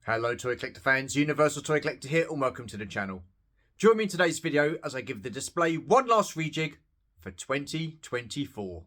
Hello Toy Collector fans, Universal Toy Collector here and welcome to the channel. Join me in today's video as I give the display one last rejig for 2024.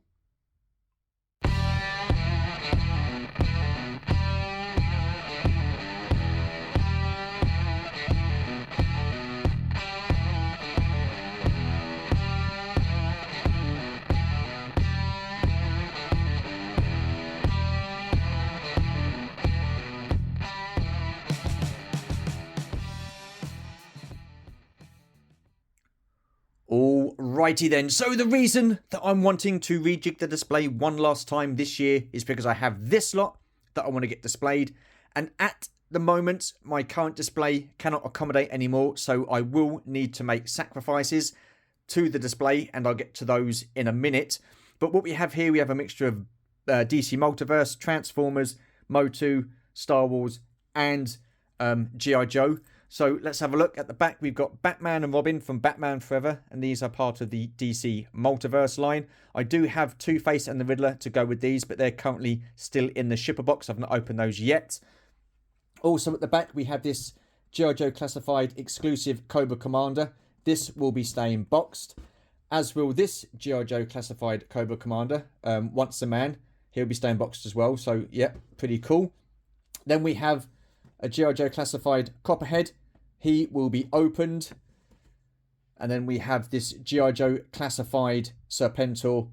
Alrighty then, so the reason that I'm wanting to rejig the display one last time this year is because I have this lot that I want to get displayed, and at the moment my current display cannot accommodate anymore, so I will need to make sacrifices to the display, and I'll get to those in a minute. But what we have here, we have a mixture of DC Multiverse, Transformers, Motu, Star Wars and G.I. Joe. So let's have a look. At the back, we've got Batman and Robin from Batman Forever, and these are part of the DC Multiverse line. I do have Two-Face and the Riddler to go with these, but they're currently still in the shipper box. I've not opened those yet. Also at the back, we have this G.I. Joe Classified exclusive Cobra Commander. This will be staying boxed, as will this G.I. Joe Classified Cobra Commander. Once a Man, he'll be staying boxed as well. So, yeah, pretty cool. Then we have a G.I. Joe Classified Copperhead. He will be opened. And then we have this G.I. Joe Classified Serpentor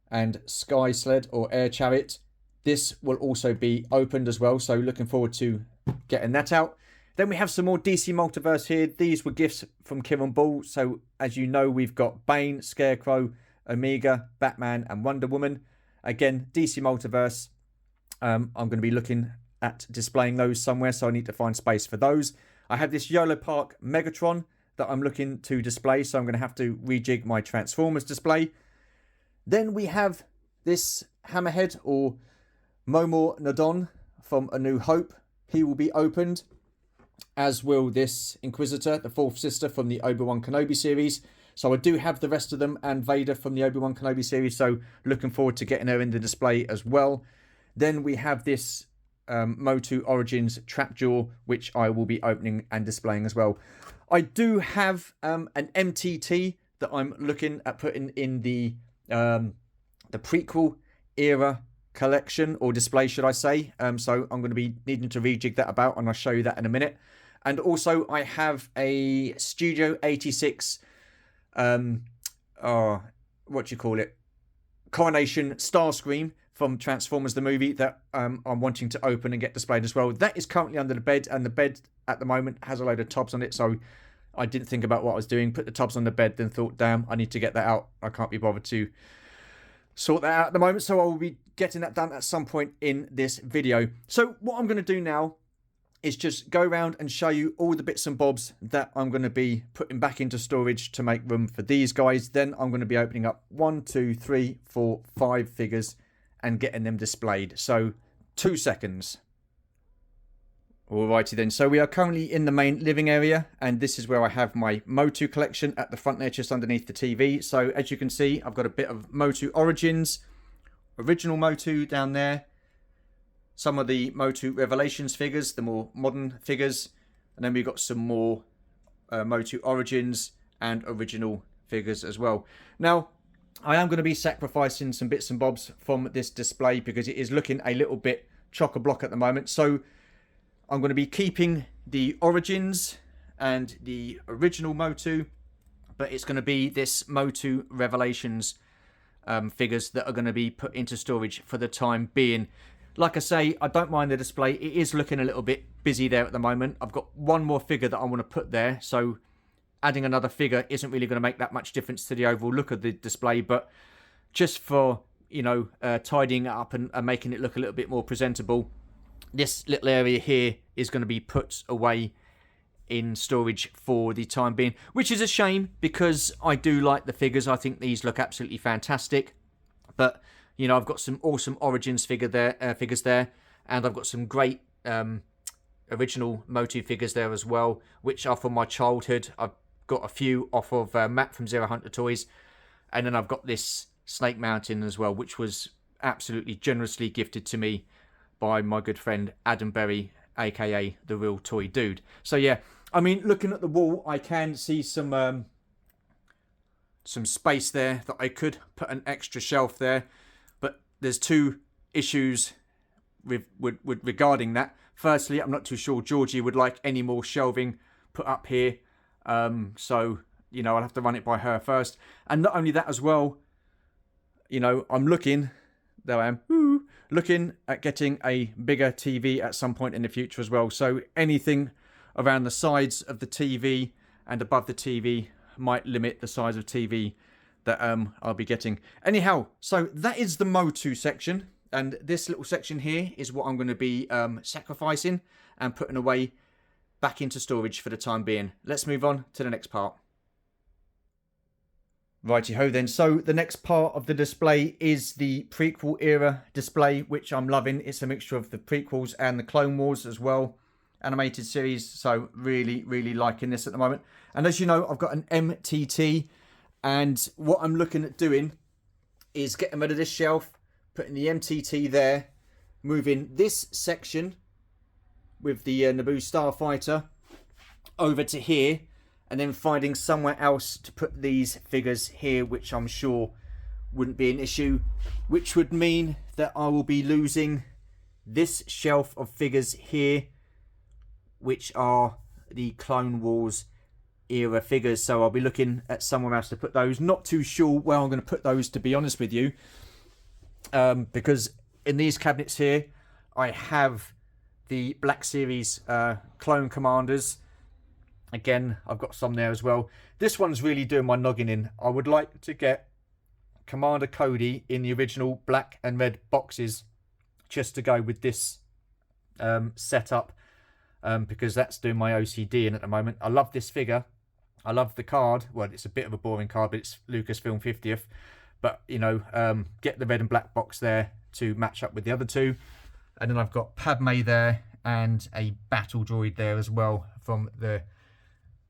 and Sky Sled or Air Chariot. This will also be opened as well. So looking forward to getting that out. Then we have some more DC Multiverse here. These were gifts from Kieran Ball. So as you know, we've got Bane, Scarecrow, Omega, Batman and Wonder Woman. Again, DC Multiverse. I'm going to be looking at displaying those somewhere. So I need to find space for those. I have this YOLO Park Megatron that I'm looking to display, so I'm going to have to rejig my Transformers display. Then we have this Hammerhead or Momor Nadon from A New Hope. He will be opened, as will this Inquisitor, the fourth sister from the Obi-Wan Kenobi series. So I do have the rest of them and Vader from the Obi-Wan Kenobi series, so looking forward to getting her in the display as well. Then we have this Motu Origins Trapjaw, which I will be opening and displaying as well. I do have an MTT that I'm looking at putting in the prequel era collection or display, should I say. So I'm going to be needing to rejig that about, and I'll show you that in a minute. And also I have a Studio 86 what do you call it, Coronation Starscream from Transformers the movie that I'm wanting to open and get displayed as well. That is currently under the bed, and the bed at the moment has a load of tubs on it, so I didn't think about what I was doing. Put the tubs on the bed, then thought, damn, I need to get that out. I can't be bothered to sort that out at the moment, so I will be getting that done at some point in this video. So what I'm going to do now is just go around and show you all the bits and bobs that I'm going to be putting back into storage to make room for these guys. Then I'm going to be opening up 1, 2, 3, 4, 5 figures and getting them displayed. So 2 seconds. Alrighty then, so we are currently in the main living area, and this is where I have my Motu collection at the front there, just underneath the TV. So as you can see, I've got a bit of Motu Origins, original Motu down there, some of the Motu Revelations figures, the more modern figures, and then we've got some more Motu Origins and original figures as well. Now, I am going to be sacrificing some bits and bobs from this display because it is looking a little bit chock-a-block at the moment. So I'm going to be keeping the Origins and the original Motu, but it's going to be this Motu Revelations figures that are going to be put into storage for the time being. Like I say, I don't mind the display. It is looking a little bit busy there at the moment. I've got one more figure that I want to put there, so adding another figure isn't really going to make that much difference to the overall look of the display, but just for, you know, tidying it up and making it look a little bit more presentable, this little area here is going to be put away in storage for the time being, which is a shame because I do like the figures. I think these look absolutely fantastic, but you know, I've got some awesome Origins figures there, and I've got some great original Motu figures there as well, which are from my childhood. I've got a few off of Matt from Zero Hunter Toys, and then I've got this Snake Mountain as well, which was absolutely generously gifted to me by my good friend Adam Berry aka the real toy dude. So yeah, I mean, looking at the wall, I can see some space there that I could put an extra shelf there, but there's two issues regarding that. Firstly, I'm not too sure Georgie would like any more shelving put up here, so you know, I'll have to run it by her first. And not only that as well, you know, I'm looking, there I am, looking at getting a bigger TV at some point in the future as well. So anything around the sides of the TV and above the TV might limit the size of TV that I'll be getting. Anyhow, so that is the Motu section. And this little section here is what I'm going to be sacrificing and putting away back into storage for the time being. Let's move on to the next part. Righty-ho then. So the next part of the display is the prequel era display, which I'm loving. It's a mixture of the prequels and the Clone Wars as well. Animated series. So really, really liking this at the moment. And as you know, I've got an MTT. And what I'm looking at doing is getting rid of this shelf, putting the MTT there, moving this section with the Naboo Starfighter over to here, and then finding somewhere else to put these figures here, which I'm sure wouldn't be an issue, which would mean that I will be losing this shelf of figures here, which are the Clone Wars era figures. So I'll be looking at somewhere else to put those. Not too sure where I'm going to put those, to be honest with you, because in these cabinets here I have the Black Series Clone Commanders. Again, I've got some there as well. This one's really doing my noggin in. I would like to get Commander Cody in the original black and red boxes, just to go with this setup, because that's doing my OCD in at the moment. I love this figure. I love the card. Well, it's a bit of a boring card, but it's Lucasfilm 50th. But, you know, get the red and black box there to match up with the other two. And then I've got Padme there and a battle droid there as well from the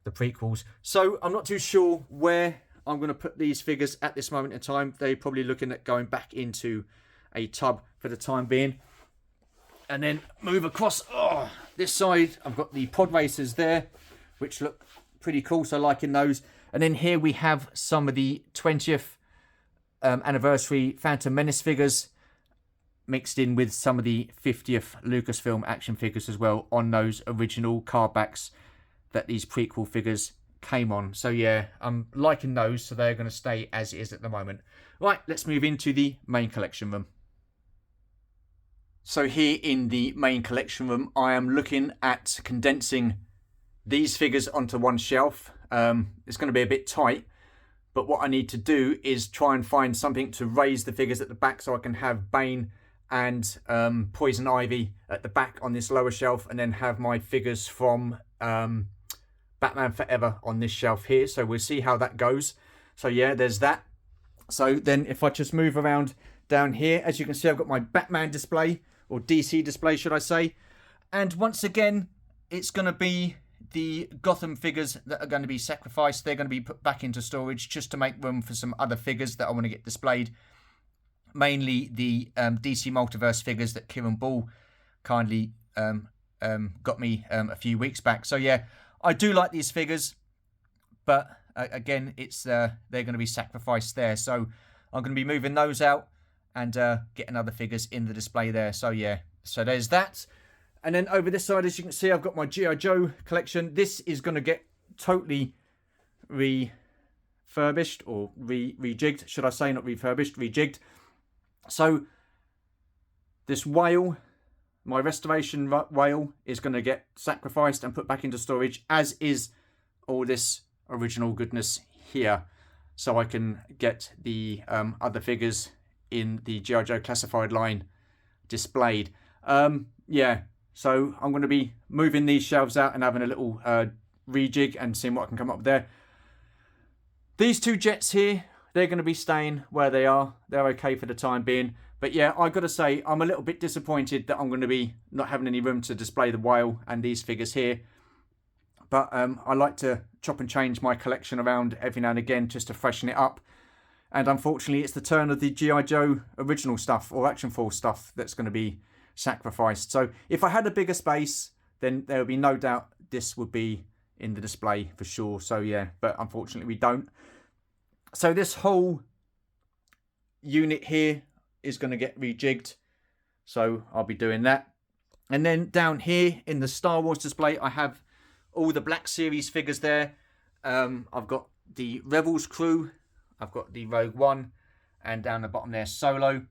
prequels. So I'm not too sure where I'm going to put these figures at this moment in time. They're probably looking at going back into a tub for the time being. And then move across this side. I've got the pod racers there, which look pretty cool. So liking those. And then here we have some of the 20th anniversary Phantom Menace figures mixed in with some of the 50th Lucasfilm action figures as well on those original card backs that these prequel figures came on. So yeah, I'm liking those, so they're going to stay as is at the moment. Right, let's move into the main collection room. So here in the main collection room, I am looking at condensing these figures onto one shelf. It's going to be a bit tight, but what I need to do is try and find something to raise the figures at the back so I can have Bane and Poison Ivy at the back on this lower shelf, and then have my figures from Batman Forever on this shelf here. So we'll see how that goes. So yeah, there's that. So then if I just move around down here, as you can see, I've got my Batman display, or DC display should I say. And once again, it's going to be the Gotham figures that are going to be sacrificed. They're going to be put back into storage just to make room for some other figures that I want to get displayed. Mainly the DC Multiverse figures that Kieran Ball kindly got me a few weeks back. So yeah, I do like these figures, but again, it's they're going to be sacrificed there. So I'm going to be moving those out and getting other figures in the display there. So yeah, so there's that. And then over this side, as you can see, I've got my G.I. Joe collection. This is going to get totally refurbished, or rejigged, should I say, not refurbished, rejigged. So this whale, my restoration whale, is going to get sacrificed and put back into storage, as is all this original goodness here. So I can get the other figures in the G.I. Joe classified line displayed. Yeah, so I'm going to be moving these shelves out and having a little rejig and seeing what I can come up with there. These two jets here, they're going to be staying where they are. They're okay for the time being. But yeah, I've got to say, I'm a little bit disappointed that I'm going to be not having any room to display the whale and these figures here. But I like to chop and change my collection around every now and again just to freshen it up. And unfortunately, it's the turn of the G.I. Joe original stuff or Action Force stuff that's going to be sacrificed. So if I had a bigger space, then there would be no doubt this would be in the display for sure. So yeah, but unfortunately we don't. So this whole unit here is going to get rejigged. So I'll be doing that. And then down here in the Star Wars display, I have all the Black Series figures there. I've got the Rebels crew, I've got the Rogue One, and down the bottom there, Solo.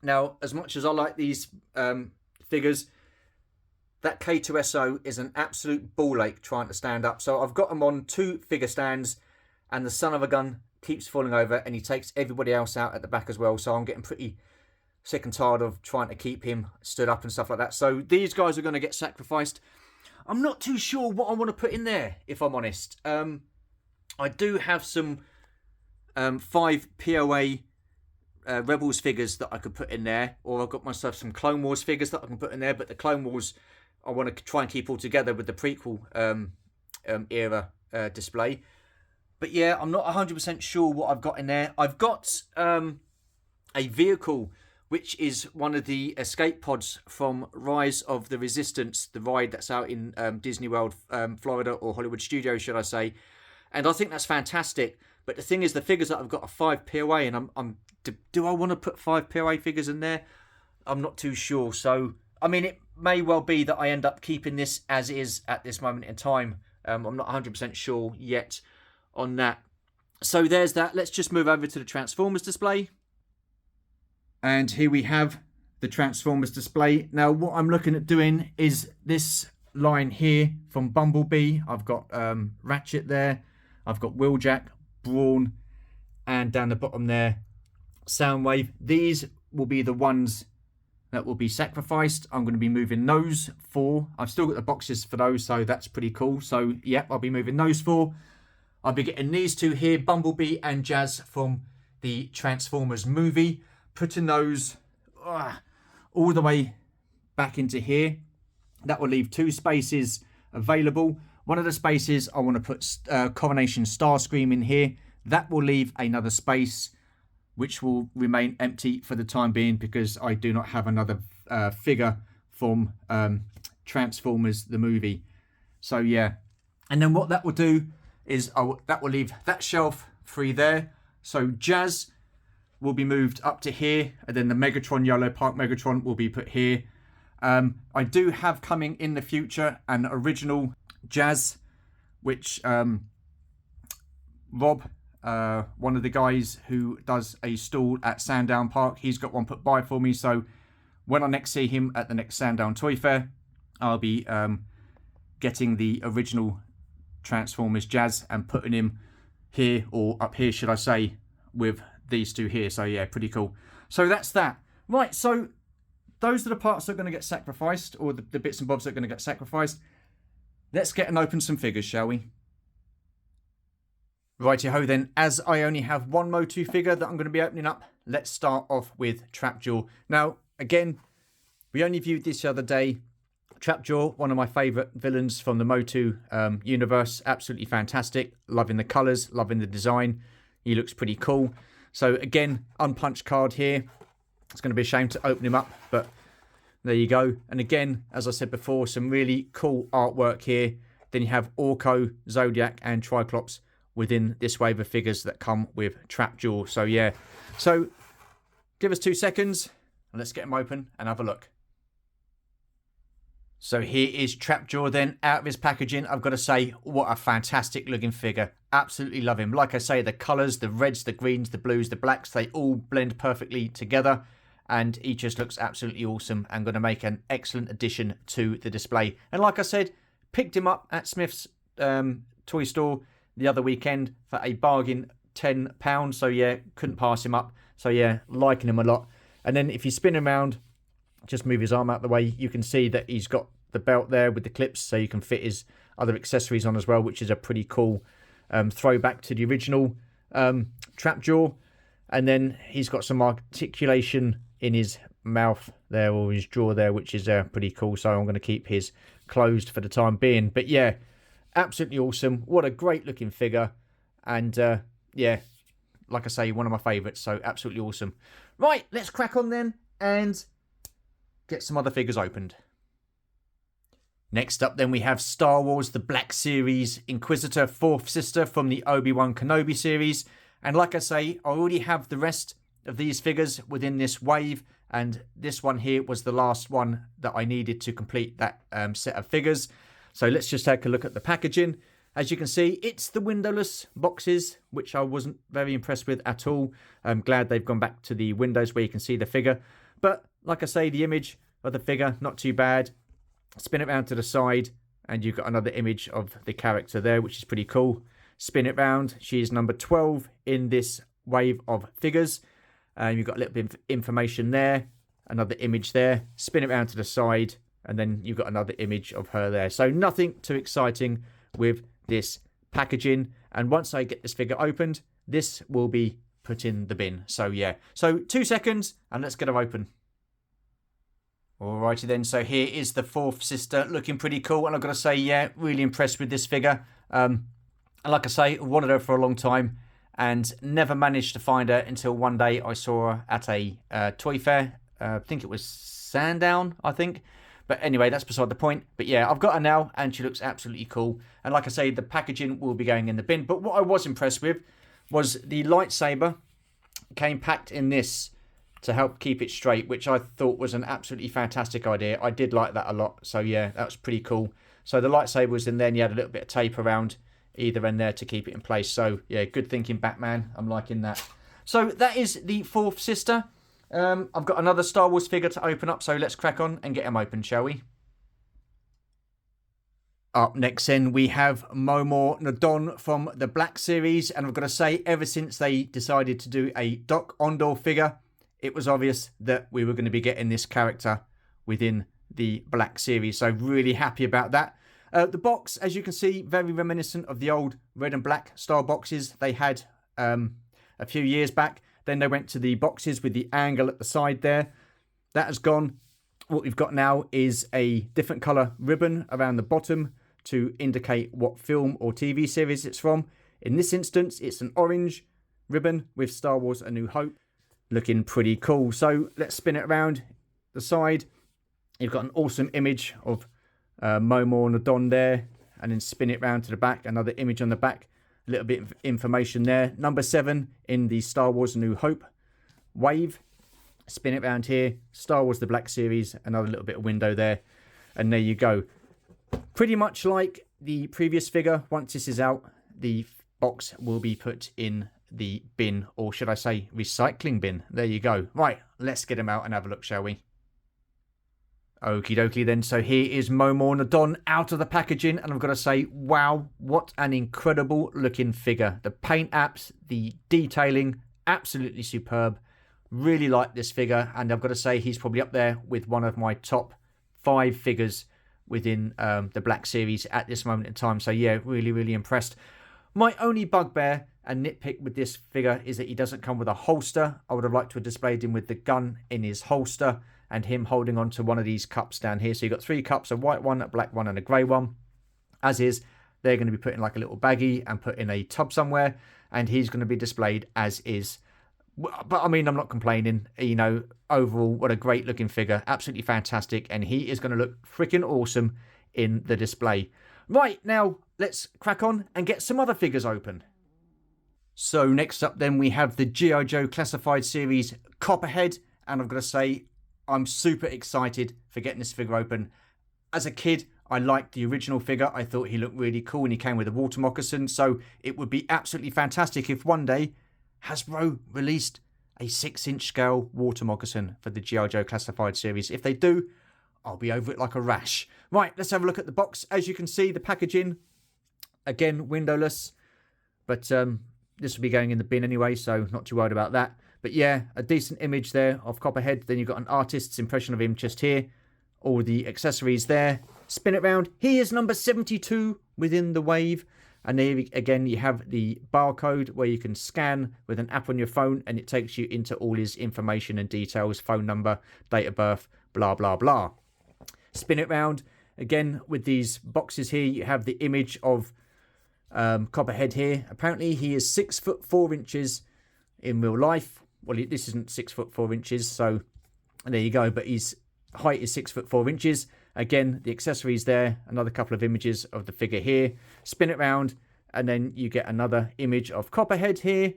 Now, as much as I like these figures, that K2SO is an absolute ball ache trying to stand up. So I've got him on 2 figure stands, and the son of a gun keeps falling over, and he takes everybody else out at the back as well. So I'm getting pretty sick and tired of trying to keep him stood up and stuff like that. So these guys are going to get sacrificed. I'm not too sure what I want to put in there, if I'm honest. I do have some 5 POA Rebels figures that I could put in there, or I've got myself some Clone Wars figures that I can put in there, but the Clone Wars I want to try and keep all together with the prequel era display. But yeah, I'm not 100% sure what I've got in there. I've got a vehicle which is one of the escape pods from Rise of the Resistance, the ride that's out in Disney World, Florida, or Hollywood Studios, should I say. And I think that's fantastic. But the thing is, the figures that I've got are 5 POA, and do I want to put 5 POA figures in there? I'm not too sure. So, I mean, it may well be that I end up keeping this as is at this moment in time. I'm not 100% sure yet on that. So there's that. Let's just move over to the Transformers display. And here we have the Transformers display. Now, what I'm looking at doing is this line here from Bumblebee. I've got Ratchet there. I've got Wheeljack, Brawn, and down the bottom there, Soundwave. These will be the ones that will be sacrificed. I'm going to be moving those 4. I've still got the boxes for those, so that's pretty cool. So, yep, I'll be moving those 4. I'll be getting these 2 here, Bumblebee and Jazz from the Transformers movie. Putting those all the way back into here. That will leave 2 spaces available. One of the spaces I want to put Coronation Starscream in here. That will leave another space which will remain empty for the time being because I do not have another figure from Transformers the movie. So yeah. And then what that will do is that will leave that shelf free there. So Jazz will be moved up to here, and then the Megatron, Yellow Park Megatron, will be put here. I do have coming in the future an original Jazz, which Rob, one of the guys who does a stall at Sandown Park, he's got one put by for me. So when I next see him at the next Sandown Toy Fair, I'll be getting the original Transformers Jazz and putting him here, or up here, should I say, with these 2 here. So yeah, pretty cool. So that's that. Right, so those are the parts that are going to get sacrificed, or the bits and bobs that are going to get sacrificed. Let's get and open some figures, shall we? Righty-ho then, as I only have one Motu figure that I'm going to be opening up, let's start off with Trapjaw. Now, again, we only viewed this the other day. Trapjaw, one of my favourite villains from the Motu universe. Absolutely fantastic. Loving the colours, loving the design. He looks pretty cool. So again, unpunched card here. It's going to be a shame to open him up, but there you go. And again, as I said before, some really cool artwork here. Then you have Orko, Zodiac, and Triclops within this wave of figures that come with Trapjaw. So yeah. So give us 2 seconds and let's get them open and have a look. So here is Trapjaw then out of his packaging. I've got to say, what a fantastic looking figure. Absolutely love him. Like I say, the colours, the reds, the greens, the blues, the blacks, they all blend perfectly together. And he just looks absolutely awesome and going to make an excellent addition to the display. And like I said, picked him up at Smith's toy store the other weekend for a bargain £10. So yeah, couldn't pass him up. So yeah, liking him a lot. And then if you spin him around, just move his arm out the way, you can see that he's got the belt there with the clips, so you can fit his other accessories on as well, which is a pretty cool throwback to the original Trapjaw. And then he's got some articulation in his mouth there, or his jaw there, which is pretty cool. So I'm going to keep his closed for the time being. But yeah, absolutely awesome. What a great looking figure. And yeah, like I say, one of my favourites. So absolutely awesome. Right, let's crack on then and get some other figures opened. Next up then we have Star Wars The Black Series Inquisitor, fourth sister from the Obi-Wan Kenobi series. And like I say, I already have the rest of these figures within this wave, and this one here was the last one that I needed to complete that set of figures. So let's just take a look at the packaging. As you can see, it's the windowless boxes, which I wasn't very impressed with at all. I'm glad they've gone back to the windows where you can see the figure. But like I say, the image of the figure, not too bad. Spin it round to the side, and you've got another image of the character there, which is pretty cool. Spin it round. She is number 12 in this wave of figures. You've got a little bit of information there, another image there. Spin it round to the side, and then you've got another image of her there. So nothing too exciting with this packaging. And once I get this figure opened, this will be put in the bin. So yeah, so 2 seconds, and let's get her open. Alrighty then, so here is the fourth sister, looking pretty cool. And I've got to say, yeah, really impressed with this figure. And like I say, wanted her for a long time and never managed to find her until one day I saw her at a toy fair. I think it was Sandown, I think. But anyway, that's beside the point. But yeah, I've got her now, and she looks absolutely cool. And like I say, the packaging will be going in the bin. But what I was impressed with was the lightsaber came packed in this to help keep it straight, which I thought was an absolutely fantastic idea. I did like that a lot. So yeah, that was pretty cool. So the lightsaber was in there, and you had a little bit of tape around either end there to keep it in place. So yeah, good thinking, Batman. I'm liking that. So that is the fourth sister. I've got another Star Wars figure to open up, so let's crack on and get them open, shall we? Up next then we have Momo Nadon from the Black Series, and I've got to say, ever since they decided to do a Doc Ondor figure, it was obvious that we were going to be getting this character within the Black Series, so really happy about that. The box, as you can see, very reminiscent of the old red and black style boxes they had a few years back. Then they went to the boxes with the angle at the side there. That has gone. What we've got now is a different colour ribbon around the bottom to indicate what film or TV series it's from. In this instance, it's an orange ribbon with Star Wars A New Hope. Looking pretty cool. So let's spin it around the side. You've got an awesome image of Momo Nadon there, and then spin it round to the back, another image on the back, a little bit of information there. Number 7 in the Star Wars A New Hope wave. Spin it round here, Star Wars The Black Series, another little bit of window there, and there you go. Pretty much like the previous figure, once this is out, the box will be put in the bin, or should I say recycling bin. There you go. Right, let's get him out and have a look, shall we? Okie dokie then, so here is Momo Nadon out of the packaging, and I've got to say, wow, what an incredible looking figure. The paint apps, the detailing, absolutely superb. Really like this figure, and I've got to say, he's probably up there with one of my top 5 figures within the Black Series at this moment in time. So yeah, really, really impressed. My only bugbear and nitpick with this figure is that he doesn't come with a holster. I would have liked to have displayed him with the gun in his holster and him holding on to one of these cups down here. So you've got 3 cups, a white one, a black one, and a grey one. As is, they're going to be put in like a little baggie and put in a tub somewhere, and he's going to be displayed as is. But I mean, I'm not complaining. You know, overall, what a great looking figure. Absolutely fantastic. And he is going to look freaking awesome in the display. Right, now let's crack on and get some other figures open. So next up then we have the G.I. Joe Classified Series Copperhead. And I've got to say, I'm super excited for getting this figure open. As a kid, I liked the original figure. I thought he looked really cool and he came with a water moccasin. So it would be absolutely fantastic if one day Hasbro released a 6-inch scale water moccasin for the G.I. Joe Classified Series. If they do, I'll be over it like a rash. Right, let's have a look at the box. As you can see, the packaging, again, windowless. But this will be going in the bin anyway, so not too worried about that. But yeah, a decent image there of Copperhead. Then you've got an artist's impression of him just here. All the accessories there. Spin it round. He is number 72 within the wave. And there again, you have the barcode where you can scan with an app on your phone, and it takes you into all his information and details, phone number, date of birth, blah, blah, blah. Spin it round. Again, with these boxes here, you have the image of Copperhead here. Apparently, he is 6 foot 4 inches in real life. Well, this isn't 6 foot 4 inches, so there you go. But his height is 6 foot 4 inches. Again, the accessories there, another couple of images of the figure here. Spin it round, and then you get another image of Copperhead here,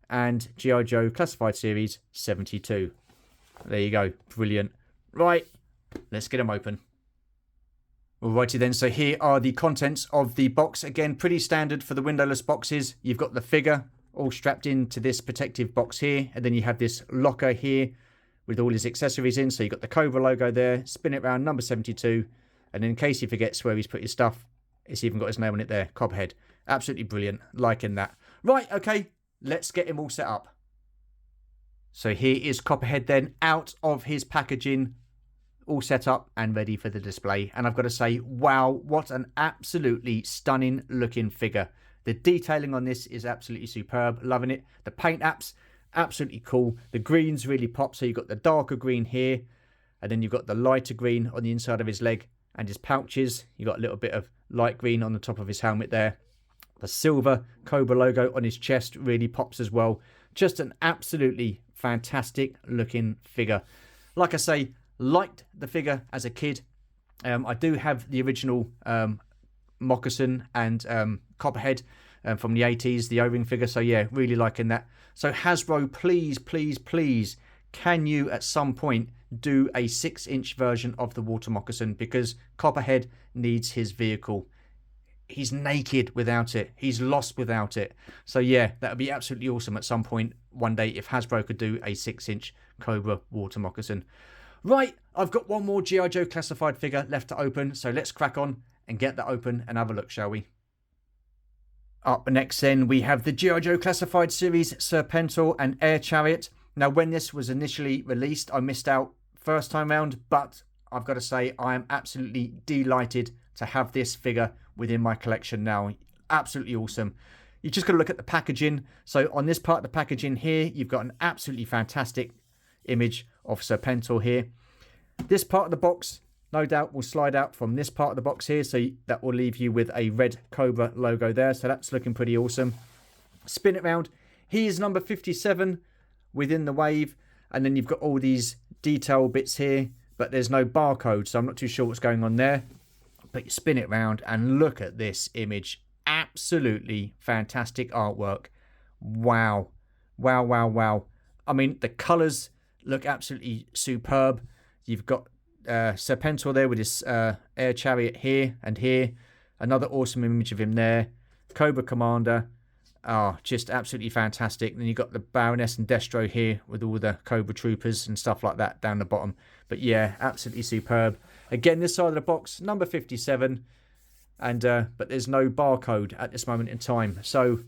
and G.I. Joe Classified Series 72. There you go. Brilliant. Right, let's get them open. Alrighty then, so here are the contents of the box. Again, pretty standard for the windowless boxes. You've got the figure all strapped into this protective box here, and then you have this locker here with all his accessories in. So you've got the Cobra logo there, spin it round, number 72, and in case he forgets where he's put his stuff, it's even got his name on it there, Copperhead. Absolutely brilliant, liking that. Right, okay, let's get him all set up. So here is Copperhead then, out of his packaging, all set up and ready for the display. And I've got to say, wow, what an absolutely stunning looking figure. The detailing on this is absolutely superb. Loving it. The paint apps, absolutely cool. The greens really pop. So you've got the darker green here, and then you've got the lighter green on the inside of his leg and his pouches. You've got a little bit of light green on the top of his helmet there. The silver Cobra logo on his chest really pops as well. Just an absolutely fantastic looking figure. Like I say, liked the figure as a kid. I do have the original Moccasin and Copperhead from the 80s, the O-ring figure. So yeah, really liking that. So Hasbro, please, please, please, can you at some point do a 6-inch version of the Water Moccasin? Because Copperhead needs his vehicle. He's naked without it. He's lost without it. So yeah, that would be absolutely awesome at some point one day if Hasbro could do a 6-inch Cobra Water Moccasin. Right, I've got one more G.I. Joe Classified figure left to open, so let's crack on and get that open and have a look, shall we? Up next then, we have the G.I. Joe Classified Series Serpentor and Air Chariot. Now, when this was initially released, I missed out first time round, but I've got to say, I am absolutely delighted to have this figure within my collection now. Absolutely awesome. You just got to look at the packaging. So on this part of the packaging here, you've got an absolutely fantastic image of Serpentor here. This part of the box, no doubt, will slide out from this part of the box here, so that will leave you with a red Cobra logo there. So that's looking pretty awesome. Spin it round. Here's number 57 within the wave, and then you've got all these detail bits here, but there's no barcode, so I'm not too sure what's going on there. But you spin it round and look at this image. Absolutely fantastic artwork. Wow. Wow, wow, wow. I mean, the colours look absolutely superb. You've got Serpentor there with his air chariot here and here. Another awesome image of him there. Cobra Commander. Oh, just absolutely fantastic. Then you've got the Baroness and Destro here with all the Cobra Troopers and stuff like that down the bottom. But yeah, absolutely superb. Again, this side of the box, number 57. And but there's no barcode at this moment in time. So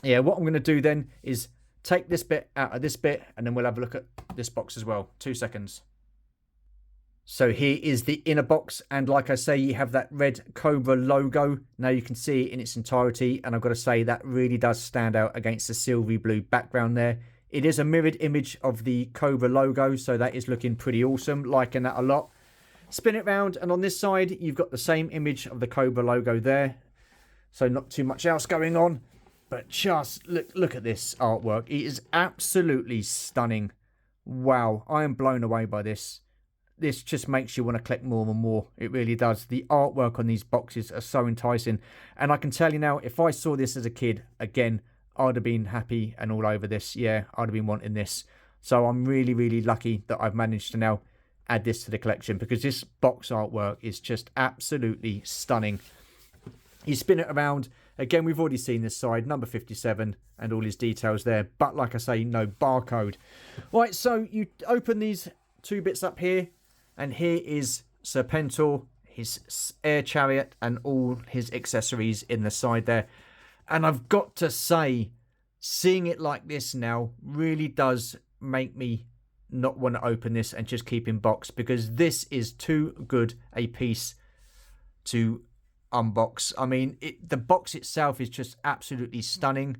yeah, what I'm going to do then is take this bit out of this bit, and then we'll have a look at this box as well. 2 seconds. So here is the inner box, and like I say, you have that red Cobra logo. Now you can see it in its entirety, and I've got to say that really does stand out against the silvery blue background there. It is a mirrored image of the Cobra logo, so that is looking pretty awesome, liking that a lot. Spin it round, and on this side, you've got the same image of the Cobra logo there. So not too much else going on. But just look at this artwork. It is absolutely stunning. Wow, I am blown away by this. This just makes you want to collect more and more. It really does. The artwork on these boxes are so enticing. And I can tell you now, if I saw this as a kid, again, I'd have been happy and all over this. Yeah, I'd have been wanting this. So I'm really, really lucky that I've managed to now add this to the collection, because this box artwork is just absolutely stunning. You spin it around. Again, we've already seen this side, number 57, and all his details there. But like I say, no barcode. Right, so you open these two bits up here, and here is Serpentor, his air chariot, and all his accessories in the side there. And I've got to say, seeing it like this now really does make me not want to open this and just keep in box, because this is too good a piece to unbox. I mean, the box itself is just absolutely stunning.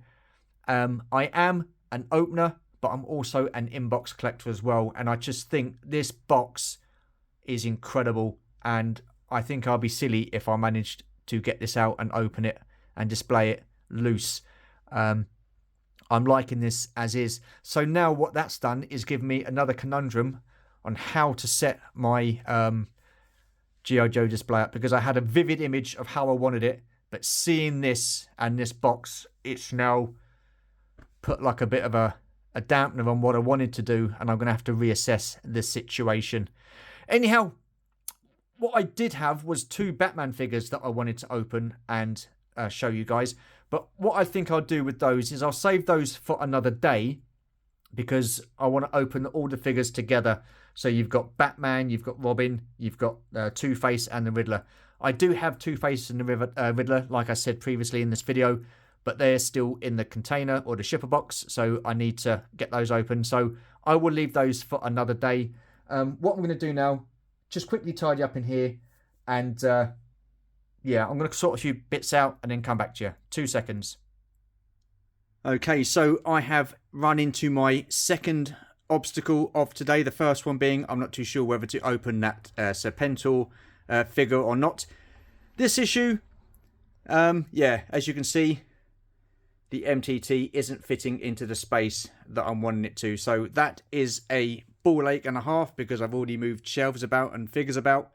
I am an opener, but I'm also an inbox collector as well, and I just think this box is incredible, and I think I'll be silly if I managed to get this out and open it and display it loose. I'm liking this as is. So now what that's done is give me another conundrum on how to set my G.I. Joe display up because I had a vivid image of how I wanted it. But seeing this and this box, it's now put like a bit of a dampener on what I wanted to do. And I'm going to have to reassess the situation. Anyhow, what I did have was 2 Batman figures that I wanted to open and show you guys. But what I think I'll do with those is I'll save those for another day, because I want to open all the figures together. So you've got Batman, you've got Robin, you've got Two-Face and the Riddler. I do have Two-Face and the Riddler, like I said previously in this video, but they're still in the container or the shipper box, so I need to get those open. So I will leave those for another day. What I'm going to do now, just quickly tidy up in here, and yeah, I'm going to sort a few bits out and then come back to you. 2 seconds. Okay, so I have run into my second obstacle of today. The first one being I'm not too sure whether to open that Serpentor figure or not. This issue, yeah, as you can see, the MTT isn't fitting into the space that I'm wanting it to. So that is a ball ache and a half, because I've already moved shelves about and figures about.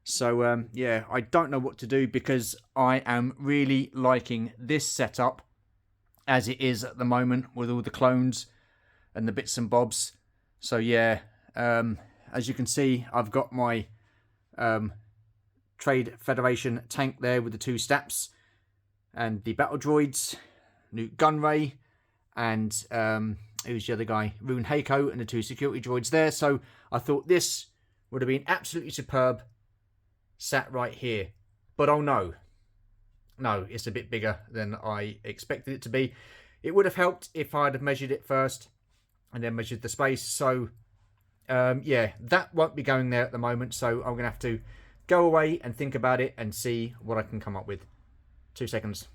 So yeah, I don't know what to do, because I am really liking this setup as it is at the moment with all the clones and the bits and bobs. So yeah, as you can see, I've got my Trade Federation tank there with the 2 Staps and the battle droids, Newt Gunray, and who's the other guy, Rune Heiko, and the 2 security droids there. So I thought this would have been absolutely superb sat right here. But oh no, it's a bit bigger than I expected it to be. It would have helped if I'd have measured it first and then measured the space. So yeah, that won't be going there at the moment. So I'm going to have to go away and think about it and see what I can come up with. 2 seconds.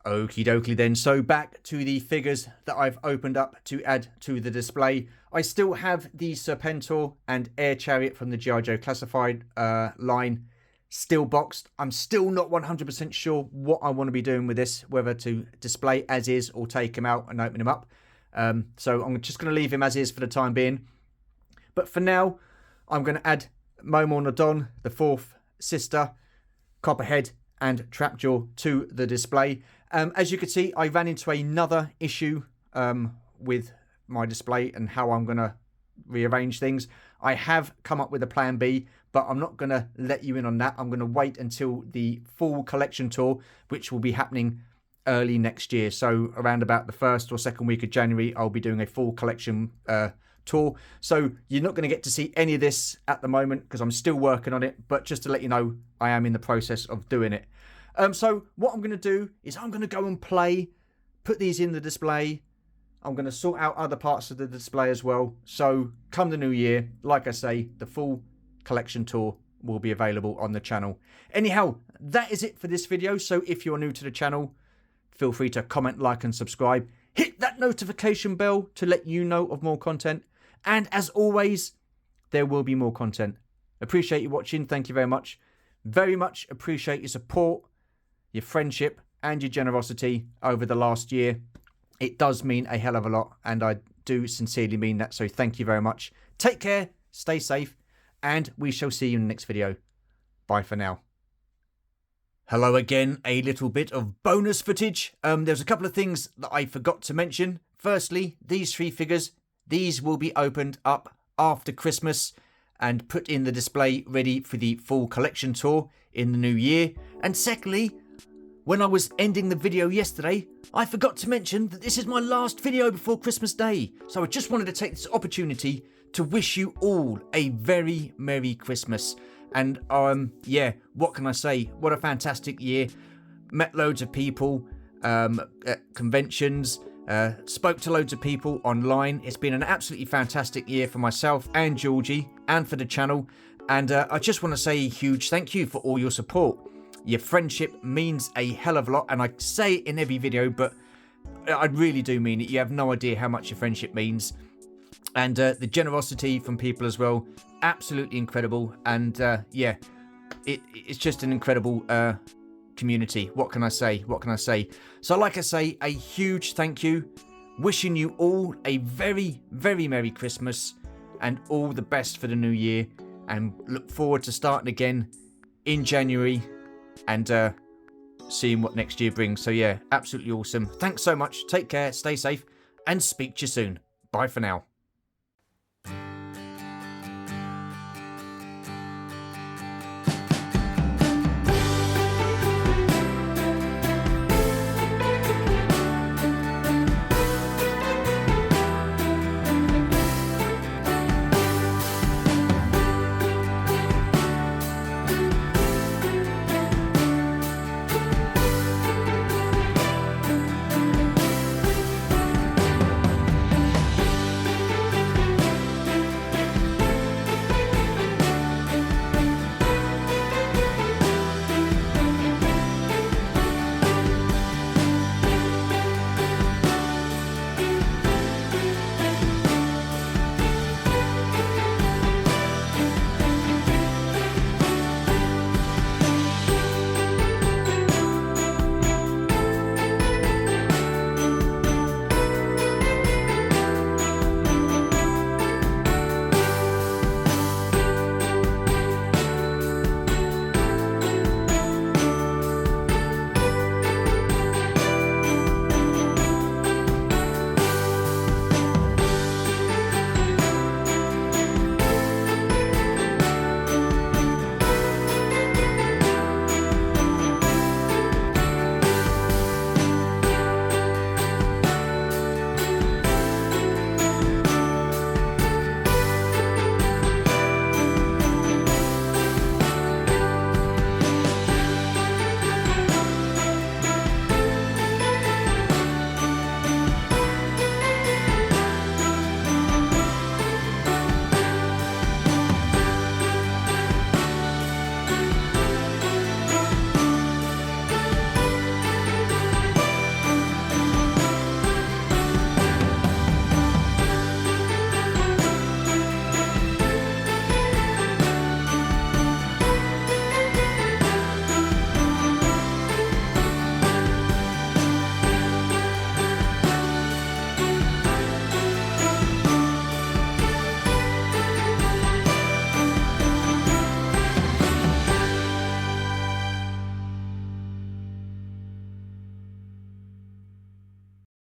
Okie dokie then. So back to the figures that I've opened up to add to the display. I still have the Serpentor and Air Chariot from the G.I. Joe Classified line still boxed. I'm still not 100% sure what I want to be doing with this, whether to display as is or take him out and open him up. So I'm just going to leave him as is for the time being. But for now, I'm going to add Momo Nodon, the 4th sister, Copperhead and Trapjaw to the display. As you can see, I ran into another issue with my display and how I'm going to rearrange things. I have come up with a plan B, but I'm not going to let you in on that. I'm going to wait until the full collection tour, which will be happening early next year. So around about the 1st or 2nd week of January, I'll be doing a full collection tour. So you're not going to get to see any of this at the moment because I'm still working on it. But just to let you know, I am in the process of doing it. So what I'm going to do is I'm going to go and play, put these in the display. I'm going to sort out other parts of the display as well. So come the new year, like I say, the full collection tour will be available on the channel. Anyhow, that is it for this video. So if you're new to the channel, feel free to comment, like and subscribe. Hit that notification bell to let you know of more content. And as always, there will be more content. Appreciate you watching. Thank you very much. Very much appreciate your support, your friendship and your generosity over the last year. It does mean a hell of a lot, and I do sincerely mean that, so thank you very much. Take care, stay safe, and we shall see you in the next video. Bye for now. Hello again, a little bit of bonus footage. There's a couple of things that I forgot to mention. Firstly, these 3 figures, these will be opened up after Christmas and put in the display ready for the full collection tour in the new year. And secondly, when I was ending the video yesterday, I forgot to mention that this is my last video before Christmas Day. So I just wanted to take this opportunity to wish you all a very Merry Christmas. And yeah, what can I say? What a fantastic year. Met loads of people at conventions, spoke to loads of people online. It's been an absolutely fantastic year for myself and Georgie and for the channel. And I just want to say a huge thank you for all your support. Your friendship means a hell of a lot, and I say it in every video, but I really do mean it. You have no idea how much your friendship means. And the generosity from people as well, absolutely incredible. And yeah, it's just an incredible community. What can I say? What can I say? So like I say, a huge thank you. Wishing you all a very, very Merry Christmas and all the best for the new year. and look forward to starting again in January and seeing what next year brings. So yeah, absolutely awesome. Thanks so much. Take care, stay safe, and speak to you soon. Bye for now.